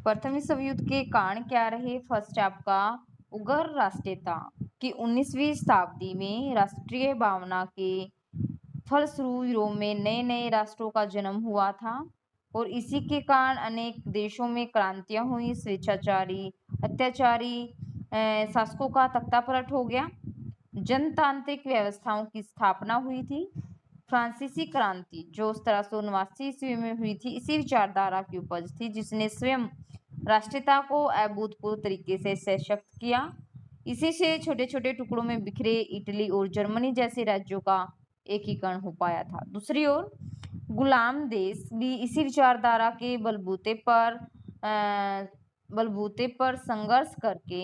प्रथम विश्व युद्ध के कारण क्या रहे? फर्स्ट आपका उग्र राष्ट्रीयता कि 19वीं शताब्दी में राष्ट्रीय भावना के फलस्वरूप यूरोप में नए नए राष्ट्रों का जन्म हुआ था और इसी के कारण अनेक देशों में क्रांतियां हुई, स्वेच्छाचारी अत्याचारी शासकों का तख्तापलट हो गया, जनतांत्रिक व्यवस्थाओं की स्थापना हुई थी। फ्रांसीसी क्रांति जो 1789 ईस्वी में हुई थी, इसी विचारधारा की उपज थी जिसने स्वयं राष्ट्रीयता को अभूतपूर्व तरीके से सशक्त किया। इसी से छोटे छोटे टुकड़ों में बिखरे इटली और जर्मनी जैसे राज्यों का एकीकरण हो पाया था। दूसरी ओर गुलाम देश भी इसी विचारधारा के बलबूते पर संघर्ष करके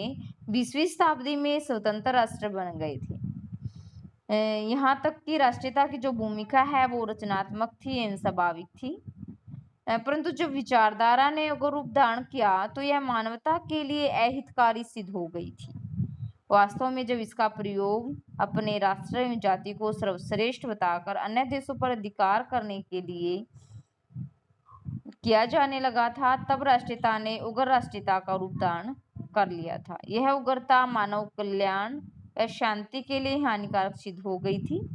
20वीं शताब्दी में स्वतंत्र राष्ट्र बन गए थे। यहाँ तक कि राष्ट्रीयता की जो भूमिका है वो रचनात्मक थी एवं स्वाभाविक थी, परंतु जब विचारधारा ने अगर रूप धारण किया तो यह मानवता के लिए अहितकारी सिद्ध हो गई थी। वास्तव में जब इसका प्रयोग अपने राष्ट्र एवं जाति को सर्वश्रेष्ठ बताकर अन्य देशों पर अधिकार करने के लिए किया जाने लगा था, तब राष्ट्रीयता ने उग्र राष्ट्रीयता का रूप धारण कर लिया था। यह उग्रता मानव कल्याण और शांति के लिए हानिकारक सिद्ध हो गई थी।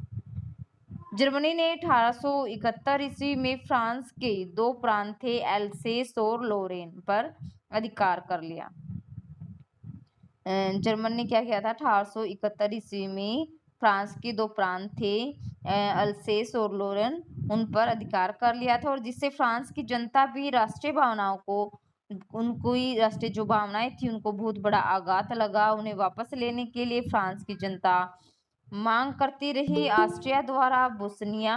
जर्मनी ने 1871 ईस्वी में फ्रांस के दो प्रांत थे एल्सेस और लोरेन पर अधिकार कर लिया। जर्मनी ने क्या किया था? 1871 ईस्वी में फ्रांस के दो प्रांत थे अल्सेस और लोरेन, उन पर अधिकार कर लिया था और जिससे फ्रांस की जनता भी राष्ट्रीय भावनाओं को उनकी राष्ट्रीय जो भावनाएं थी उनको बहुत बड़ा आघात लगा। उन्हें वापस लेने के लिए फ्रांस की जनता मांग करती रही। ऑस्ट्रिया द्वारा बोस्निया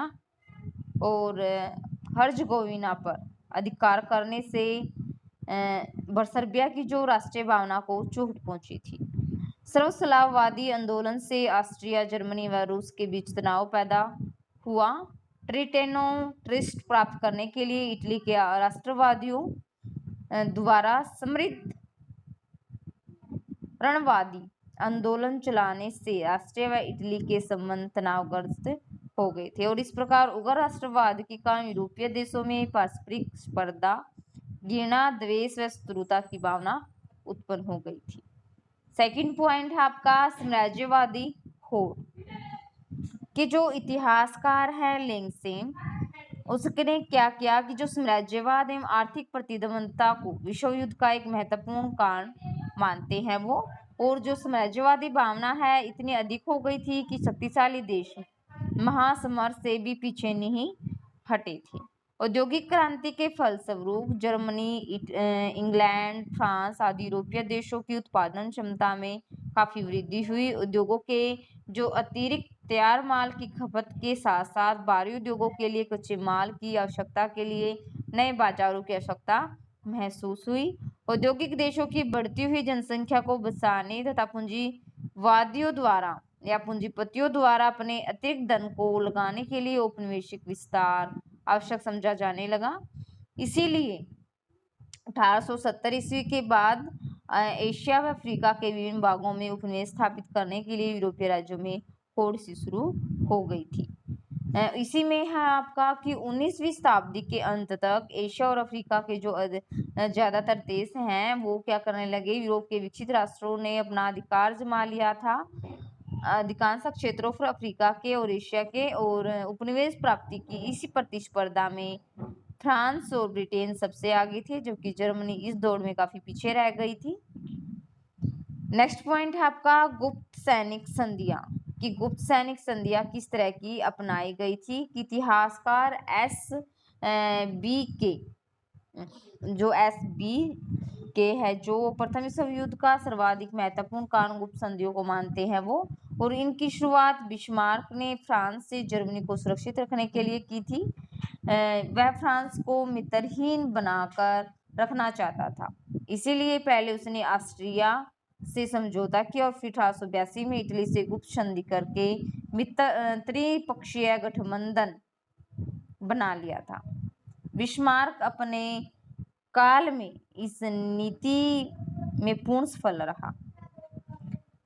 और हर्जगोविना पर अधिकार करने से बर्सर्बिया की जो राष्ट्रीय भावना को चोट पहुंची थी। सर्वस्लाववादी आंदोलन से ऑस्ट्रिया, जर्मनी व रूस के बीच तनाव पैदा हुआ। ट्रिटेनो ट्रिस्ट प्राप्त करने के लिए इटली के राष्ट्रवादियों द्वारा समृद्ध रणवादी आंदोलन चलाने से राष्ट्रीय व इटली के संबंध तनावग्रस्त हो गए थे और इस प्रकार उग्र राष्ट्रवाद के कारण यूरोपीय देशों में पारस्परिक स्पर्धा, घृणा, द्वेष व शत्रुता की भावना उत्पन्न हो गई थी। सेकंड पॉइंट है आपका साम्राज्यवादी होड़ कि जो इतिहासकार है लेंगसेन, उसने क्या किया कि जो साम्राज्यवाद एवं आर्थिक प्रतिद्वंदता को विश्व युद्ध का एक महत्वपूर्ण कारण मानते हैं वो, और जो साम्राज्यवादी भावना है इतनी अधिक हो गई थी कि शक्तिशाली देश महासमर से भी पीछे नहीं हटे थे। औद्योगिक क्रांति के फलस्वरूप जर्मनी, इंग्लैंड, फ्रांस आदि यूरोपीय देशों की उत्पादन क्षमता में काफी वृद्धि हुई। उद्योगों के जो अतिरिक्त तैयार माल की खपत के साथ साथ बाहरी उद्योगों के लिए कच्चे माल की आवश्यकता के लिए नए बाजारों की आवश्यकता महसूस हुई। औद्योगिक देशों की बढ़ती हुई जनसंख्या को बचाने तथा पूंजीवादियों द्वारा या पूंजीपतियों द्वारा अपने अतिरिक्त धन को लगाने के लिए औपनिवेशिक विस्तार आवश्यक समझा जाने लगा। इसीलिए 1870 ईस्वी के बाद एशिया व अफ्रीका के विभिन्न भागों में उपनिवेश स्थापित करने के लिए यूरोपीय राज्यों में होड़ सी शुरू हो गई थी। इसी में है आपका कि 19वीं शताब्दी के अंत तक एशिया और अफ्रीका के जो ज्यादातर देश हैं वो क्या करने लगे, यूरोप के विकसित राष्ट्रों ने अपना अधिकार जमा लिया था अधिकांश क्षेत्रों पर अफ्रीका के और एशिया के, और उपनिवेश प्राप्ति की इसी प्रतिस्पर्धा में फ्रांस और ब्रिटेन सबसे आगे थे, जबकि जर्मनी इस दौड़ में काफी पीछे रह गई थी। नेक्स्ट पॉइंट है आपका गुप्त सैनिक संधियां कि गुप्त सैनिक संधियां किस तरह की अपनाई गई थी कि इतिहासकार एस बी के है जो प्रथम विश्व युद्ध का सर्वाधिक महत्वपूर्ण कारण गुप्त संधियों को मानते हैं वो, और इनकी शुरुआत बिस्मार्क ने फ्रांस से जर्मनी को सुरक्षित रखने के लिए की थी। वह फ्रांस को मित्रहीन बनाकर रखना चाहता था, इसीलिए पहले उसने ऑस्ट्रिया से समझौता किया और फिर 1882 में इटली से गुप्त संधि करके त्रिपक्षीय गठबंधन बना लिया था। बिस्मार्क अपने काल में इस नीति में पूर्ण सफल रहा,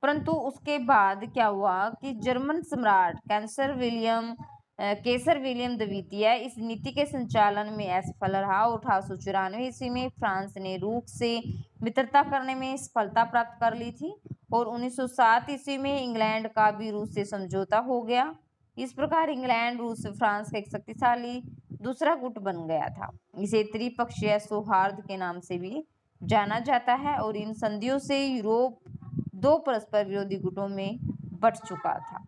परंतु उसके बाद क्या हुआ कि जर्मन सम्राट कैंसलर विलियम केसर विलियम द्वितीय इस नीति के संचालन में असफल रहा और 1894 ईस्वी में फ्रांस ने रूस से मित्रता करने में सफलता प्राप्त कर ली थी और 1907 ईस्वी में इंग्लैंड का भी रूस से समझौता हो गया। इस प्रकार इंग्लैंड रूस फ्रांस का एक शक्तिशाली दूसरा गुट बन गया था। इसे त्रिपक्षीय सौहार्द के नाम से भी जाना जाता है और इन संधियों से यूरोप दो परस्पर विरोधी गुटों में बंट चुका था।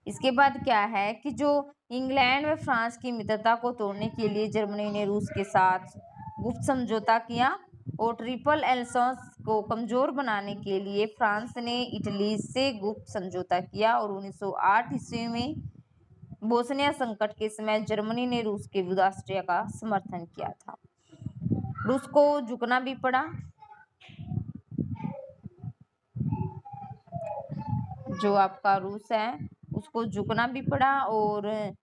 इसके बाद क्या है कि जो इंग्लैंड व फ्रांस की मित्रता को तोड़ने के लिए जर्मनी ने रूस के साथ गुप्त समझौता किया और ट्रिपल अलायंस को कमजोर बनाने के लिए फ्रांस ने इटली से गुप्त समझौता किया और 1908 ईस्वी में बोस्निया संकट के समय जर्मनी ने रूस के विरुद्ध ऑस्ट्रिया का समर्थन किया था। रूस को झुकना भी पड़ा। जो आपका रूस है उसको झुकना भी पड़ा और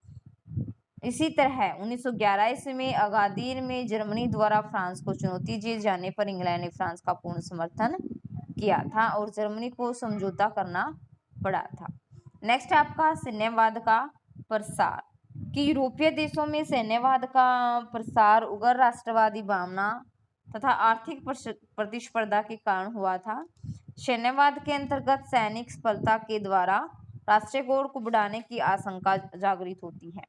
इसी तरह 1911 ईस्वी में अगादिर में जर्मनी द्वारा फ्रांस को चुनौती दिए जाने पर इंग्लैंड ने फ्रांस का पूर्ण समर्थन किया था और जर्मनी को समझौता करना पड़ा था। नेक्स्ट आपका सैन्यवाद का प्रसार कि यूरोपीय देशों में सैन्यवाद का प्रसार उग्र राष्ट्रवादी भावना तथा आर्थिक प्रतिस्पर्धा के कारण हुआ था। सैन्यवाद के अंतर्गत सैनिक सफलता के द्वारा राष्ट्रीय गौरव को बढ़ाने की आशंका जागृत होती है।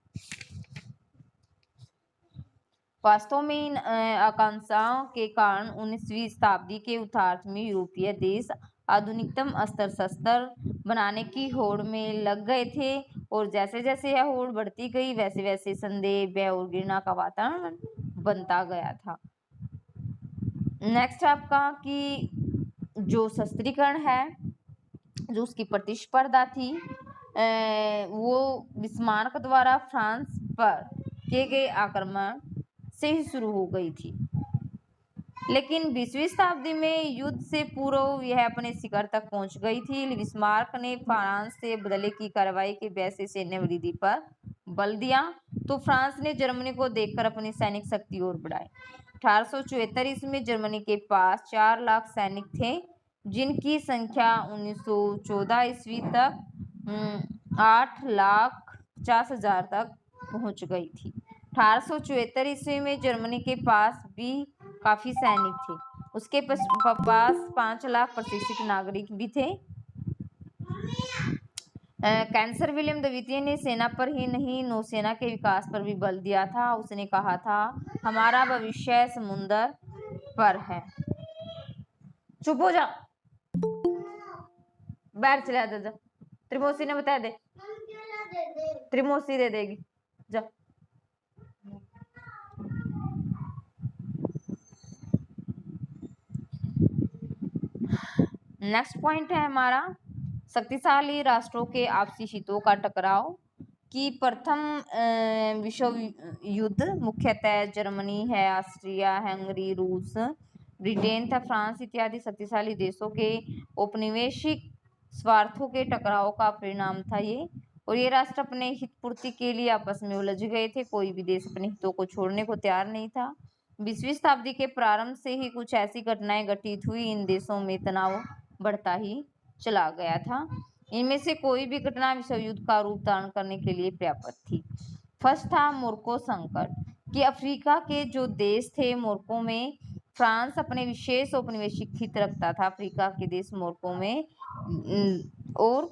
वास्तव में इन आकांक्षाओं के कारण 19वीं शताब्दी के उत्तरार्ध में यूरोपीय देश आधुनिकतम अस्त्र शस्त्र बनाने की होड़ में लग गए थे और जैसे जैसे यह होड़ बढ़ती गई वैसे वैसे संदेह, भय और घृणा का वातावरण बनता गया था। नेक्स्ट आपका कि जो शस्त्रीकरण है, जो उसकी प्रतिस्पर्धा थी वो बिस्मार्क द्वारा फ्रांस पर किए गए आक्रमण से ही शुरू हो गई थी, लेकिन 20वीं शताब्दी में युद्ध से पूर्व यह अपने शिखर तक पहुंच गई थी। बिस्मार्क ने फ्रांस से बदले की कार्रवाई के वैसे सैन्य वृद्धि पर बल दिया तो फ्रांस ने जर्मनी को देखकर अपनी सैनिक शक्ति और बढ़ाई। 1874 ईस्वी में जर्मनी के पास 4 लाख सैनिक थे, जिनकी संख्या 1914 ईस्वी तक 8,50,000 तक पहुंच गई थी। 1874 ईस्वी में जर्मनी के पास भी काफी सैनिक थे। उसके पास 5 लाख प्रशिक्षित नागरिक भी थे। कैंसर विलियम द्वितीय ने सेना पर ही नहीं नौसेना के विकास पर भी बल दिया था। उसने कहा था, हमारा भविष्य समुद्र पर है। चुप हो जा, बैठ चला जा। त्रिमोसी ने बता दे, त्रिमोसी दे देगी जा। नेक्स्ट पॉइंट है हमारा शक्तिशाली राष्ट्रों के आपसी हितों का टकराव कि प्रथम विश्व युद्ध मुख्यतः जर्मनी है, ऑस्ट्रिया, हंगरी, रूस, ब्रिटेन तथा फ्रांस इत्यादि शक्तिशाली देशों के औपनिवेशिक स्वार्थों के टकराव का परिणाम था ये, और ये राष्ट्र अपने हित पूर्ति के लिए आपस में उलझ गए थे। कोई भी देश अपने हितों को छोड़ने को तैयार नहीं था। 20वीं शताब्दी के प्रारंभ से ही कुछ ऐसी घटनाएं घटित हुई, इन देशों में तनाव बढ़ता ही चला गया था। इनमें से कोई भी घटना विश्व युद्ध का रूप धारण करने के लिए पर्याप्त थी। फर्स्ट था मोरक्को संकट कि अफ्रीका के जो देश थे मोरक्को में फ्रांस अपने विशेष औपनिवेशिक हित रखता था अफ्रीका के देश मोरक्को में, और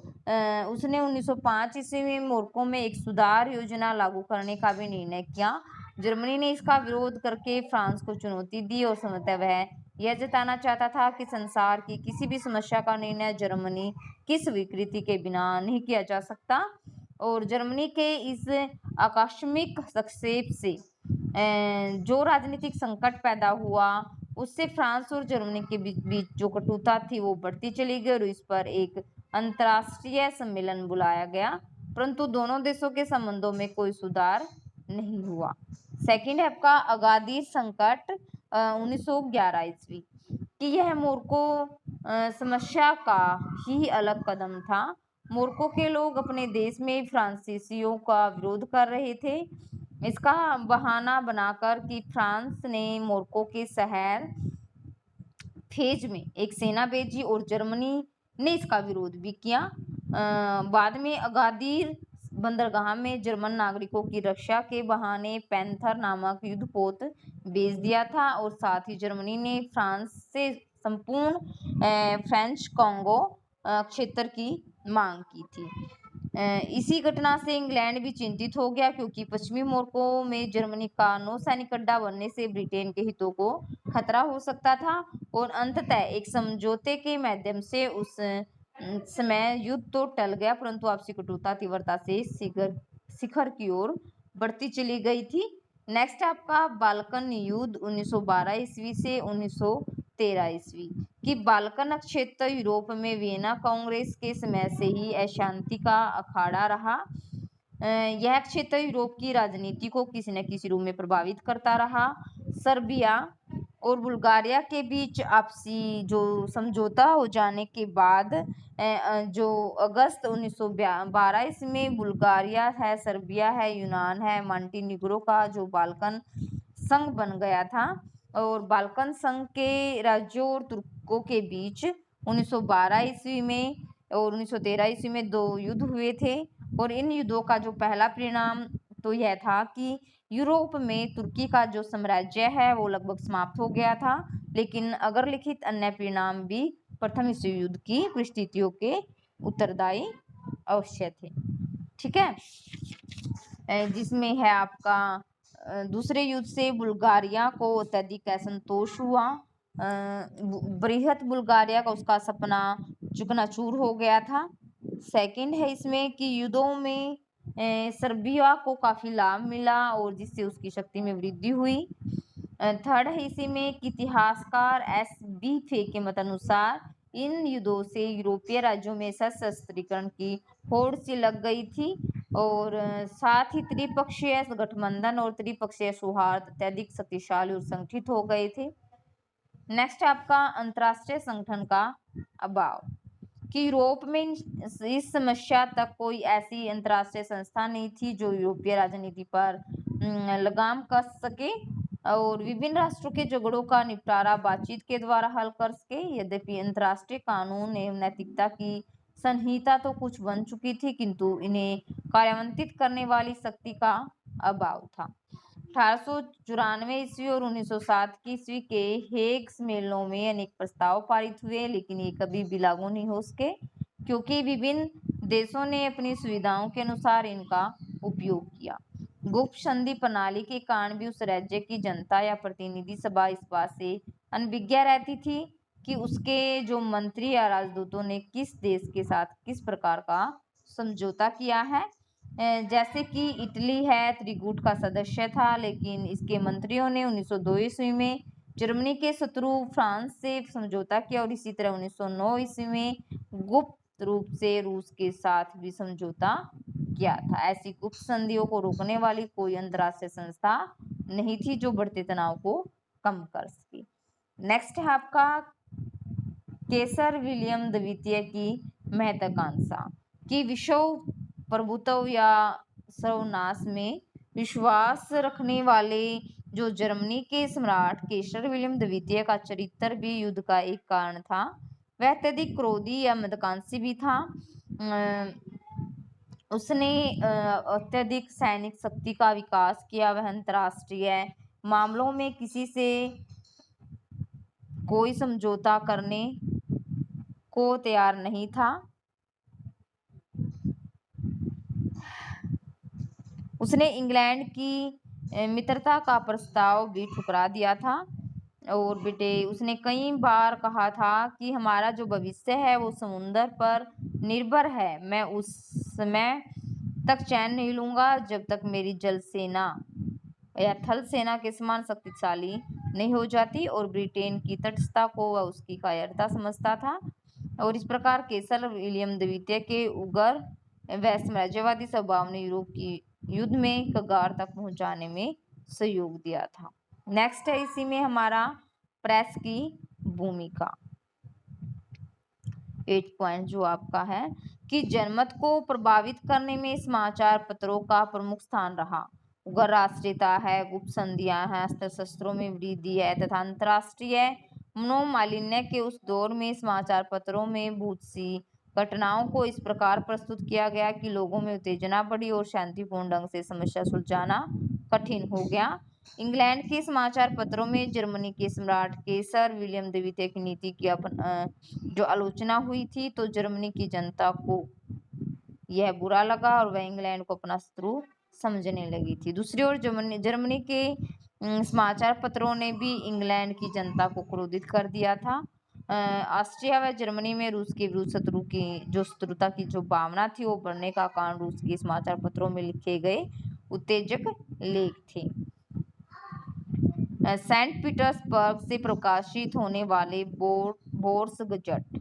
उसने 1905 ईस्वी में मोरक्को में एक सुधार योजना लागू करने का भी निर्णय किया। जर्मनी ने इसका विरोध करके फ्रांस को चुनौती दी और संभवतः वह यह जताना चाहता था कि संसार की किसी भी समस्या का निर्णय जर्मनी की स्वीकृति के बिना नहीं किया जा सकता, और जर्मनी के इस आकस्मिक हस्तक्षेप से जो राजनीतिक संकट पैदा हुआ उससे फ्रांस और जर्मनी के बीच जो कटुता थी वो बढ़ती चली गई और इस पर एक अंतर्राष्ट्रीय सम्मेलन बुलाया गया, परंतु दोनों देशों के संबंधों में कोई सुधार नहीं हुआ। सेकंड है आपका अगादिर संकट 1911 ईस्वी कि यह मोरक्को समस्या का ही अलग कदम था। मोरक्को के लोग अपने देश में फ्रांसीसियों का विरोध कर रहे थे। इसका बहाना बनाकर कि फ्रांस ने मोरक्को के शहर फेज में एक सेना भेजी और जर्मनी ने इसका विरोध भी किया। बाद में अगादिर बंदरगाह में जर्मन नागरिकों की रक्षा के बहाने पैंथर नामक युद्धपोत भेज दिया था और साथ ही जर्मनी ने फ्रांस से संपूर्ण फ्रेंच कॉन्गो क्षेत्र की मांग की थी। इसी घटना से इंग्लैंड भी चिंतित हो गया, क्योंकि पश्चिमी मोरक्को में जर्मनी का नौसैनिक अड्डा बनने से ब्रिटेन के हितों को खतरा हो सकता था और अंततः एक समझौते के माध्यम से उस समय युद्ध तो टल गया, परंतु आपसी कटुता तीव्रता से शिखर की ओर बढ़ती चली गई थी। नेक्स्ट आपका बाल्कन युद्ध 1912 ईस्वी से 1913 ईस्वी की बाल्कन क्षेत्र यूरोप में वियना कांग्रेस के समय से ही अशांति का अखाड़ा रहा। यह क्षेत्र यूरोप की राजनीति को किसी न किसी रूप में प्रभावित करता रहा। सर्बिया और बुल्गारिया के बीच आपसी जो समझौता हो जाने के बाद जो अगस्त 1912 इसमें बुल्गारिया है, सर्बिया है, यूनान है, मॉन्टेनिग्रो का जो बाल्कन संघ बन गया था और बाल्कन संघ के राज्यों और तुर्कों के बीच 1912 ईस्वी में और 1913 ईस्वी में 2 युद्ध हुए थे और इन युद्धों का जो पहला परिणाम तो यह था कि यूरोप में तुर्की का जो साम्राज्य है वो लगभग समाप्त हो गया था, लेकिन अगर लिखित अन्य परिणाम भी प्रथम विश्व युद्ध की परिस्थितियों के उत्तरदायी अवश्य थे। ठीक है, जिसमें है आपका दूसरे युद्ध से बुल्गारिया को अत्यधिक असंतोष हुआ। बृहत बुल्गारिया का उसका सपना चकनाचूर हो गया था। सेकंड है इसमें कि युद्धों में सर्बिया को काफी लाभ मिला और जिससे उसकी शक्ति में वृद्धि हुई। थर्ड है इसी में कि इतिहासकार एस.बी. फे के मत अनुसार इन युद्धों से यूरोपीय राज्यों में सशस्त्रीकरण की होड़ सी लग गई थी और साथ ही त्रिपक्षीय गठबंधन और त्रिपक्षीय सौहार्द अत्यधिक शक्तिशाली और संगठित हो गए थे। नेक्स्ट आपका अंतर्राष्ट्रीय संगठन का अभाव कि यूरोप में इस समस्या तक कोई ऐसी अंतर्राष्ट्रीय संस्था नहीं थी जो यूरोपीय राजनीति पर लगाम कस सके और विभिन्न राष्ट्रों के झगड़ों का निपटारा बातचीत के द्वारा हल कर सके। यद्यपि अंतर्राष्ट्रीय कानून एवं नैतिकता की संहिता तो कुछ बन चुकी थी, किंतु इन्हें कार्यान्वित करने वाली शक्ति का अभाव था। 1894 ईस्वी और 1907 की ईस्वी के हेग सम्मेलनों में अनेक प्रस्ताव पारित हुए, लेकिन ये कभी भी लागू नहीं हो सके क्योंकि विभिन्न देशों ने अपनी सुविधाओं के अनुसार इनका उपयोग किया। गुप्त संधि प्रणाली के कारण भी उस राज्य की जनता या प्रतिनिधि सभा इस बात से अनभिज्ञ रहती थी कि उसके जो मंत्री या राजदूतों ने किस देश के साथ किस प्रकार का समझौता किया है। जैसे कि इटली है त्रिगुट का सदस्य था, लेकिन इसके मंत्रियों ने 1902 ईस्वी में जर्मनी के शत्रु फ्रांस से समझौता किया और इसी तरह 1909 ईस्वी में गुप्त रूप से रूस के साथ भी समझौता किया था। ऐसी गुप्त संधियों को रोकने वाली कोई अंतर्राष्ट्रीय संस्था नहीं थी जो बढ़ते तनाव को कम कर सके। नेक्स्ट है आपका केसर विलियम द्वितीय की महत्वाकांक्षा कि विश्व प्रभुत्व या सर्वनाश में विश्वास रखने वाले जो जर्मनी के सम्राट केसर विलियम द्वितीय का चरित्र भी युद्ध का एक कारण था। वह अत्यधिक क्रोधी या महत्वाकांक्षी भी था। उसने अत्यधिक सैनिक शक्ति का विकास किया। वह अंतरराष्ट्रीय मामलों में किसी से कोई समझौता करने को तैयार नहीं था। उसने इंग्लैंड की मित्रता का प्रस्ताव भी ठुकरा दिया था और बेटे उसने कई बार कहा था कि हमारा जो भविष्य है वो समुद्र पर निर्भर है। मैं उस समय तक चैन नहीं लूंगा जब तक मेरी जल सेना या थल सेना के समान शक्तिशाली नहीं हो जाती और ब्रिटेन की तटस्थता को वह उसकी कायरता समझता था और इस प्रकार केसर विलियम द्वितीय के उग्र व साम्राज्यवादी स्वभाव ने यूरोप की युद्ध में कगार तक पहुंचाने में सहयोग दिया था। नेक्स्ट है इसी में हमारा प्रेस की भूमिका 8 पॉइंट जो आपका है कि जनमत को प्रभावित करने में समाचार पत्रों का प्रमुख स्थान रहा। उग्र राष्ट्रीयता है, गुप्त संधियां हैं, अस्त्र शस्त्रों में वृद्धि है तथा अंतरराष्ट्रीय मनोमालिन्य के उस दौर में समाचार पत्रों में बहुत सी घटनाओं को इस प्रकार प्रस्तुत किया गया कि लोगों में उत्तेजना बढ़ी और शांतिपूर्ण ढंग से समस्या सुलझाना कठिन हो गया। इंग्लैंड के समाचार पत्रों में जर्मनी के सम्राट के सर विलियम द्वितीय की नीति की जो आलोचना हुई थी, तो जर्मनी की जनता को यह बुरा लगा और वह इंग्लैंड को अपना शत्रु समझने लगी थी। दूसरी ओर जर्मनी के समाचार पत्रों ने भी इंग्लैंड की जनता को क्रोधित कर दिया था। ऑस्ट्रिया व जर्मनी में रूस के विरुद्ध शत्रुता की जो भावना थी वो बढ़ने का कारण रूस के समाचार पत्रों में लिखे गए उत्तेजक लेख थे। सेंट पीटर्सबर्ग से प्रकाशित होने वाले बोर्स गजट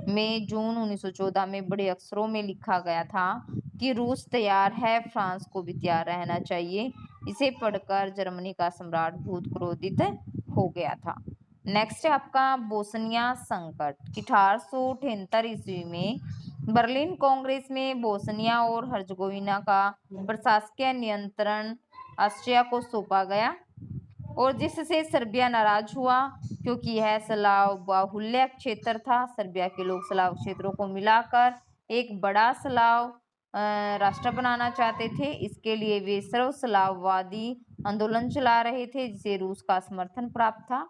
में जून 1914 में बड़े अक्षरों में लिखा गया था कि रूस तैयार है, फ्रांस को भी तैयार रहना चाहिए। इसे पढ़कर जर्मनी का सम्राट बहुत क्रोधित हो गया था। नेक्स्ट है आपका बोस्निया संकट। 1878 ईस्वी में बर्लिन कांग्रेस में बोस्निया और हर्जगोविना का प्रशासकीय नियंत्रण ऑस्ट्रिया को सौंपा गया और जिससे सर्बिया नाराज हुआ क्योंकि यह स्लाव बाहुल्य क्षेत्र था। सर्बिया के लोग स्लाव क्षेत्रों को मिलाकर एक बड़ा स्लाव राष्ट्र बनाना चाहते थे। इसके लिए वे सर्व स्लाववादी आंदोलन चला रहे थे जिसे रूस का समर्थन प्राप्त था।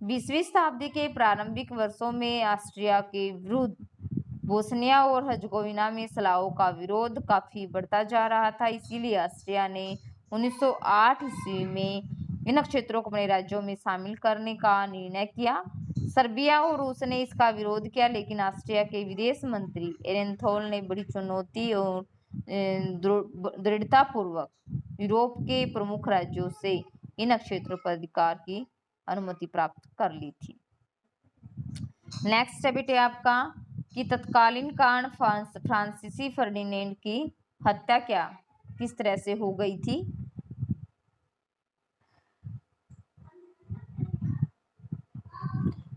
20वीं शताब्दी के प्रारंभिक वर्षों में ऑस्ट्रिया के विरुद्ध बोस्निया और हर्जगोविना में स्लावों का विरोध काफी बढ़ता जा रहा था। इसीलिए ऑस्ट्रिया ने 1908 ईस्वी में इन क्षेत्रों को अपने राज्यों में शामिल करने का निर्णय किया। सर्बिया और रूस ने इसका विरोध किया, लेकिन ऑस्ट्रिया के विदेश मंत्री एरेनथोल ने बड़ी चुनौती और दृढ़तापूर्वक यूरोप के प्रमुख राज्यों से इन क्षेत्रों पर अधिकार की अनुमति प्राप्त कर ली थी। नेक्स्ट है बेटे आपका कि तत्कालीन कारण फ्रांसीसी फर्डिनेंड की हत्या किस तरह से हो गई थी।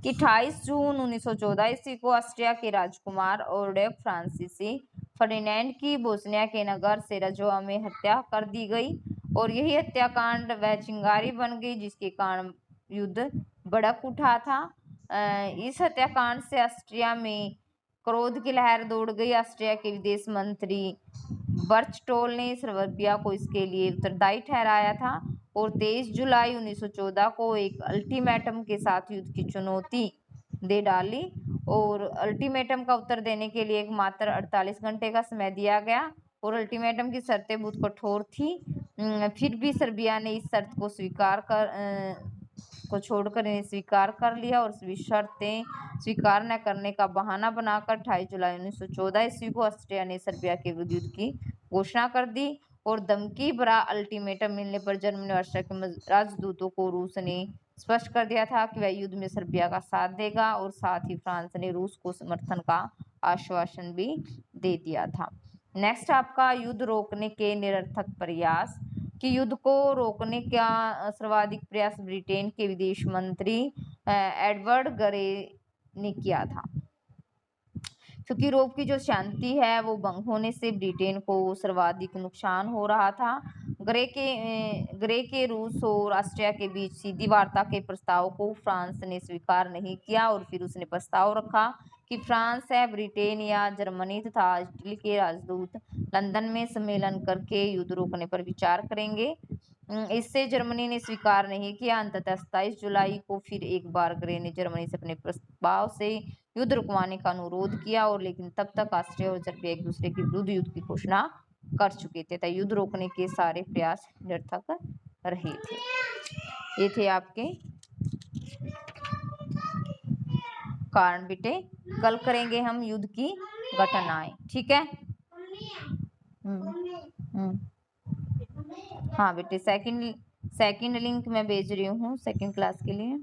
कि 28 जून 1914 ईस्वी को ऑस्ट्रिया के राजकुमार ओर्डेक फ्रांसीसी फर्डिनेंड की बोस्निया के नगर सेराजोवा में हत्या कर दी गई और यही हत्याकांड वह चिंगारी बन गई जिसके कारण युद्ध भड़क उठा था। इस हत्याकांड से ऑस्ट्रिया में क्रोध की लहर दौड़ गई। ऑस्ट्रिया के विदेश मंत्री बर्चटोल ने सर्बिया को इसके लिए उत्तरदायी ठहराया था और 23 जुलाई 1914 को एक अल्टीमेटम के साथ युद्ध की चुनौती दे डाली और अल्टीमेटम का उत्तर देने के लिए मात्र 48 घंटे का समय दिया गया और अल्टीमेटम की शर्तें बहुत कठोर थी। फिर भी सर्बिया ने इस शर्त को छोड़कर इन्हें स्वीकार कर लिया और शर्तें स्वीकार न करने का बहाना बनाकर 28 जुलाई 1914 ईस्वी को ऑस्ट्रिया ने सर्बिया के विरुद्ध युद्ध की घोषणा कर दी और धमकी भरा अल्टीमेटम मिलने पर जर्मनी और ऑस्ट्रिया के राजदूतों को रूस ने स्पष्ट कर दिया था कि वह युद्ध में सर्बिया का साथ देगा और साथ ही फ्रांस ने रूस को समर्थन का आश्वासन भी दे दिया था। नेक्स्ट आपका युद्ध रोकने के निरर्थक प्रयास। कि युद्ध को रोकने का सर्वाधिक प्रयास ब्रिटेन के विदेश मंत्री एडवर्ड ग्रे ने किया था क्योंकि यूरोप की जो शांति है वो भंग होने से ब्रिटेन को सर्वाधिक नुकसान हो रहा था। ग्रे के रूस और ऑस्ट्रिया के बीच सीधी वार्ता के प्रस्ताव को फ्रांस ने स्वीकार नहीं किया और फिर उसने प्रस्ताव रखा कि फ्रांस है ब्रिटेन या जर्मनी तथा इटली के राजदूत लंदन में सम्मेलन करके युद्ध रोकने पर विचार करेंगे। इससे जर्मनी ने स्वीकार नहीं किया। अंततः 27 जुलाई को फिर एक बार ग्रे ने जर्मनी से अपने प्रस्ताव से युद्ध रुकवाने का अनुरोध किया और लेकिन तब तक ऑस्ट्रिया और सर्बिया एक दूसरे के विरुद्ध युद्ध की घोषणा कर चुके थे तथा युद्ध रोकने के सारे प्रयास निरर्थक रहे थे। ये थे आपके कारण बेटे। कल करेंगे हम युद्ध की घटनाएं, ठीक है। हाँ बेटे, सेकंड लिंक मैं भेज रही हूँ सेकंड क्लास के लिए।